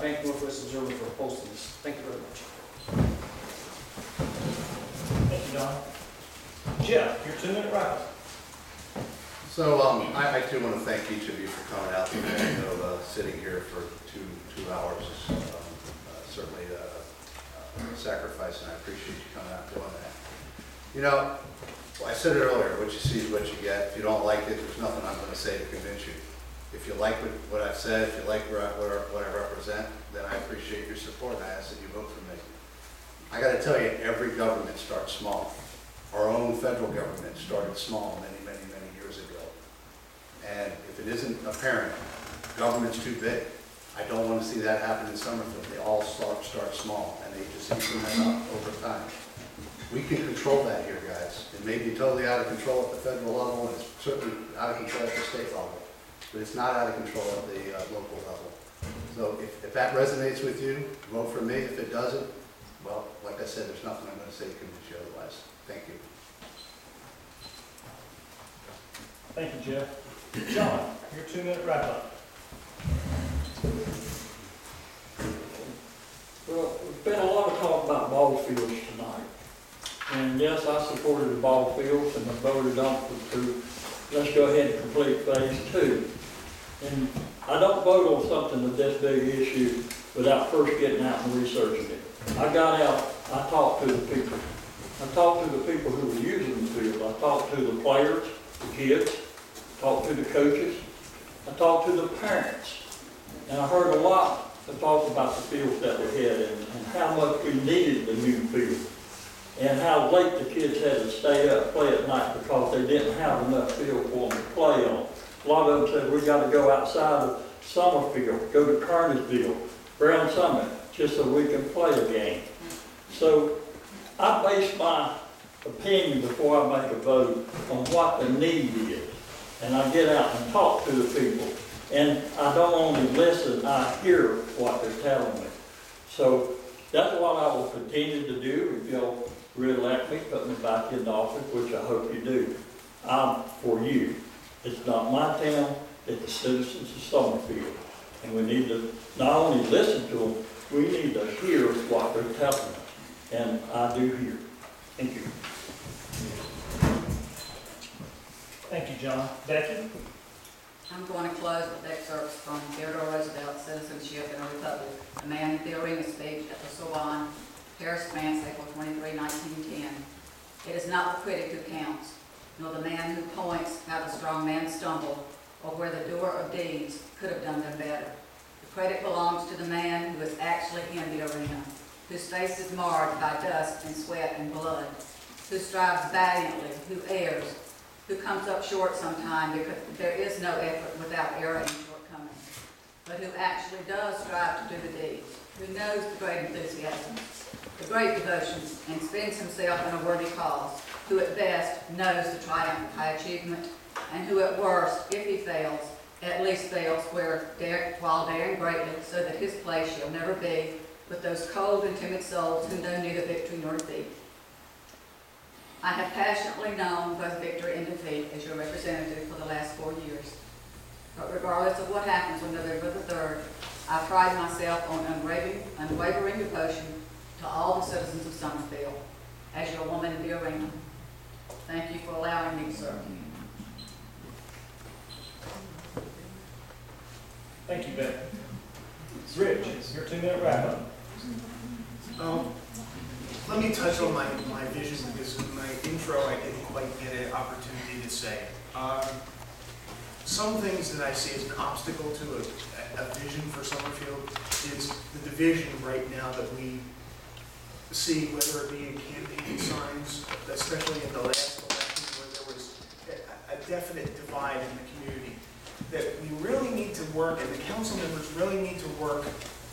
thank Northwest Observer for posting this. Thank you very much. Thank you, Don. Jeff, your 2-minute wrap-up. So I too want to thank each of you for coming out today. I know sitting here for two hours is certainly a sacrifice, and I appreciate you coming out and doing that. You know, I said it earlier, what you see is what you get. If you don't like it, there's nothing I'm going to say to convince you. If you like what I've said, if you like what I represent, then I appreciate your support, and I ask that you vote for me. I got to tell you, every government starts small. Our own federal government started small many years ago. And if it isn't apparent, government's too big. I don't want to see that happen in Summerfield. They all start small, and they just increment up over time. We can control that here, guys. It may be totally out of control at the federal level, and it's certainly out of control at the state level, but it's not out of control at the local level. So if that resonates with you, vote for me. If it doesn't, well, like I said, there's nothing I'm going to say to convince you otherwise. Thank you. Thank you, Jeff. John, your 2-minute wrap-up. Well, there's been a lot of talk about ball fields tonight. And yes, I supported the ball fields and I voted on to let's go ahead and complete phase 2. And I don't vote on something of this big issue without first getting out and researching it. I got out, I talked to the people. I talked to the people who were using the field. I talked to the players, the kids, talked to the coaches, I talked to the parents. And I heard a lot of talk about the fields that we had and how much we needed the new field. And how late the kids had to stay up, play at night because they didn't have enough field for them to play on. A lot of them said, we got to go outside of Summerfield, go to Kernersville, Brown Summit, just so we can play a game. So I base my opinion before I make a vote on what the need is. And I get out and talk to the people. And I don't only listen, I hear what they're telling me. So that's what I will continue to do if you'll re-elect me, put me back in office, which I hope you do. I'm for you. It's not my town, it's the citizens of Summerfield. And we need to not only listen to them, we need to hear what they're telling us. And I do hear. Thank you. Thank you, John. Becky? I'm going to close with excerpts from Theodore Roosevelt's Citizenship in a Republic, a man in Theorena's speech at the Sorbonne, Paris, France, April 23, 1910. It is not the critic who counts, nor the man who points how the strong man stumbled, or where the doer of deeds could have done them better. The credit belongs to the man who is actually in the arena, whose face is marred by dust and sweat and blood, who strives valiantly, who errs, who comes up short sometime because there is no effort without error and shortcoming, but who actually does strive to do the deeds, who knows the great enthusiasm, the great devotions, and spends himself in a worthy cause, who at best knows the triumph of high achievement, and who at worst, if he fails, at least fails while daring greatly, so that his place shall never be with those cold and timid souls who know neither victory nor defeat. I have passionately known both victory and defeat as your representative for the last 4 years. But regardless of what happens on November the 3rd, I pride myself on unwavering devotion to all the citizens of Summerfield as your woman in the arena. Thank you for allowing me to serve. Thank you, Becky. Rich, your 2-minute wrap-up. Let me touch on my vision, because in my intro I didn't quite get an opportunity to say. Some things that I see as an obstacle to a vision for Summerfield is the division right now that we see, whether it be in campaign signs, especially in the last election where there was a definite divide in the community. That we really need to work, and the council members really need to work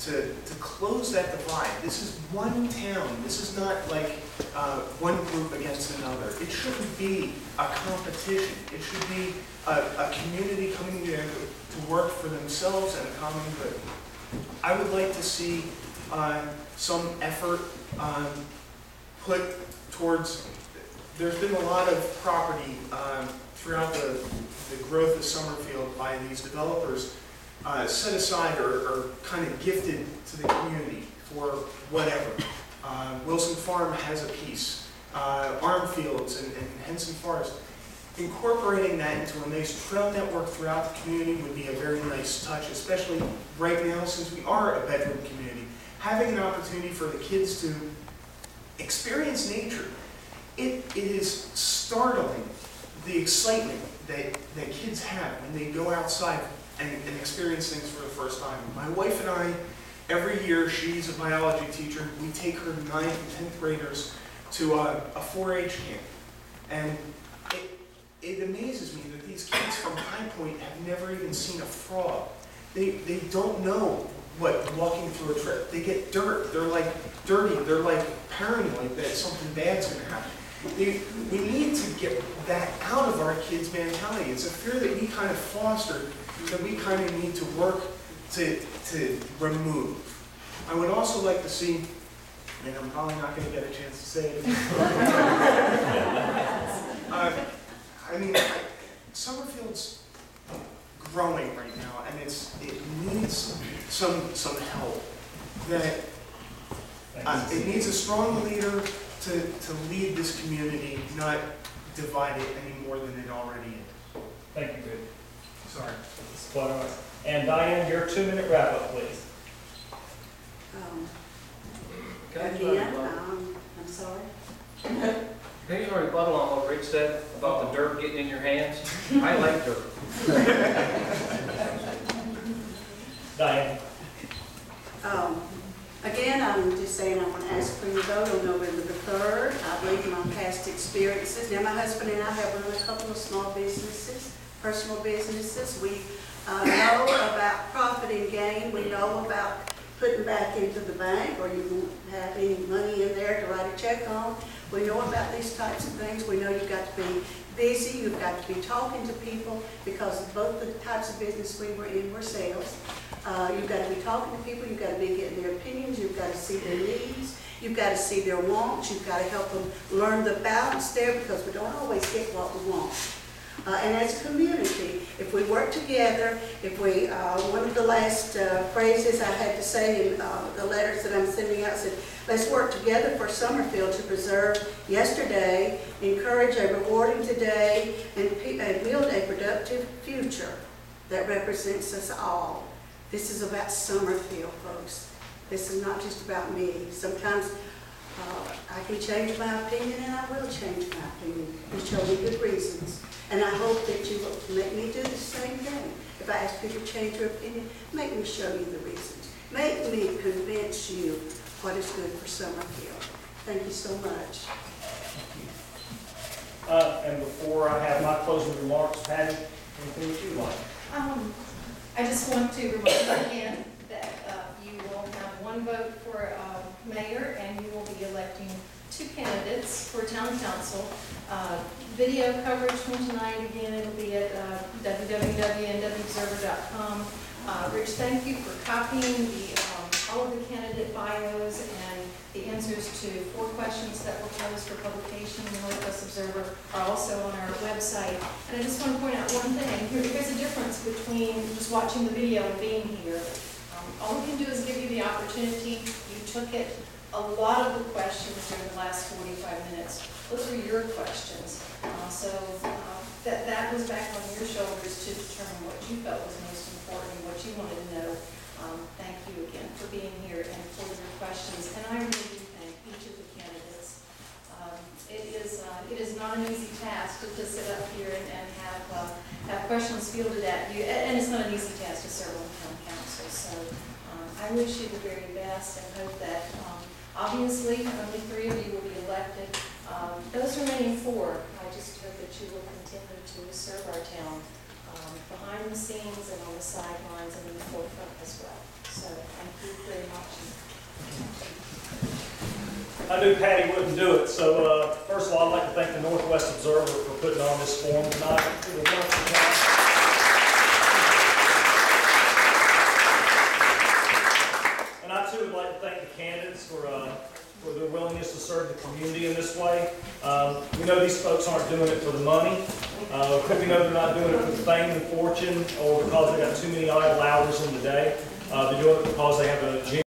to close that divide. This is one town. This is not like one group against another. It shouldn't be a competition. It should be a community coming together to work for themselves and a common good. I would like to see some effort put towards, there's been a lot of property throughout the growth of Summerfield by these developers set aside or kind of gifted to the community for whatever. Wilson Farm has a piece, Armfields and Henson Forest. Incorporating that into a nice trail network throughout the community would be a very nice touch, especially right now since we are a bedroom community. Having an opportunity for the kids to experience nature, it is startling the excitement that kids have when they go outside and experience things for the first time. My wife and I, every year, she's a biology teacher, we take her 9th and 10th graders to a 4-H camp. And it amazes me that these kids from High Point have never even seen a frog. They don't know what walking through a trail. They get dirt. They're like dirty. They're like paranoid that something bad's going to happen. We need to get that out of our kids' mentality. It's a fear that we kind of fostered that we kind of need to work to remove. I would also like to see, and I'm probably not going to get a chance to say it. I mean, Summerfield's growing right now, and it needs some help. That it needs a strong leader to lead this community, not divide it any more than it already is. Thank you, good. Sorry. That's quite all right. And Diane, your 2-minute wrap-up, please. Again, I'm sorry. Can you rebuttal on what Rick said about the dirt getting in your hands? I like dirt. Diane. Again, I'm just saying I want to ask for your vote on November the 3rd. I believe in my past experiences. Now, my husband and I have run a couple of small businesses, personal businesses. We know about profit and gain. We know about putting back into the bank, or you won't have any money in there to write a check on. We know about these types of things. We know you've got to be busy, you've got to be talking to people, because both the types of business we were in were sales. You've got to be talking to people, you've got to be getting their opinions, you've got to see their needs, you've got to see their wants, you've got to help them learn the balance there, because we don't always get what we want. And as a community, if we work together, if we, one of the last phrases I had to say in the letters that I'm sending out said, let's work together for Summerfield to preserve yesterday, encourage a rewarding today, and build a productive future that represents us all. This is about Summerfield, folks. This is not just about me. Sometimes I can change my opinion, and I will change my opinion. You show me good reasons. And I hope that you will make me do the same thing. If I ask you to change your opinion, make me show you the reasons. Make me convince you what is good for Summerfield. Thank you so much. And before I have my closing remarks, Patty, anything that you like? I just want to remind again that you will have one vote for mayor, and you will be electing 2 candidates for town council. Video coverage from tonight, again, it'll be at www.nwobserver.com. Rich, thank you for copying all of the candidate bios and the answers to 4 questions that were posed for publication in the Northwest Observer are also on our website. And I just want to point out one thing. There's a difference between just watching the video and being here. All we can do is give you the opportunity. You took it. A lot of the questions during the last 45 minutes, those were your questions. That was back on your shoulders to determine what you felt was most important, what you wanted to know. Thank you again for being here and for your questions. And I really do thank each of the candidates. It is not an easy task to just sit up here and have questions fielded at you. And it's not an easy task to serve on the town council. So I wish you the very best and hope that obviously only 3 of you will be elected. Those remaining 4, I just hope that you will continue to serve our town behind the scenes and on the sidelines and in the forefront as well. So thank you very much. I knew Patty wouldn't do it, so first of all, I'd like to thank the Northwest Observer for putting on this forum tonight. It was a wonderful time. And I too would like to thank the candidates for their willingness to serve the community in this way. We know these folks aren't doing it for the money. We know they're not doing it for fame and fortune or because they got too many idle hours in the day. They're doing it because they have a genuine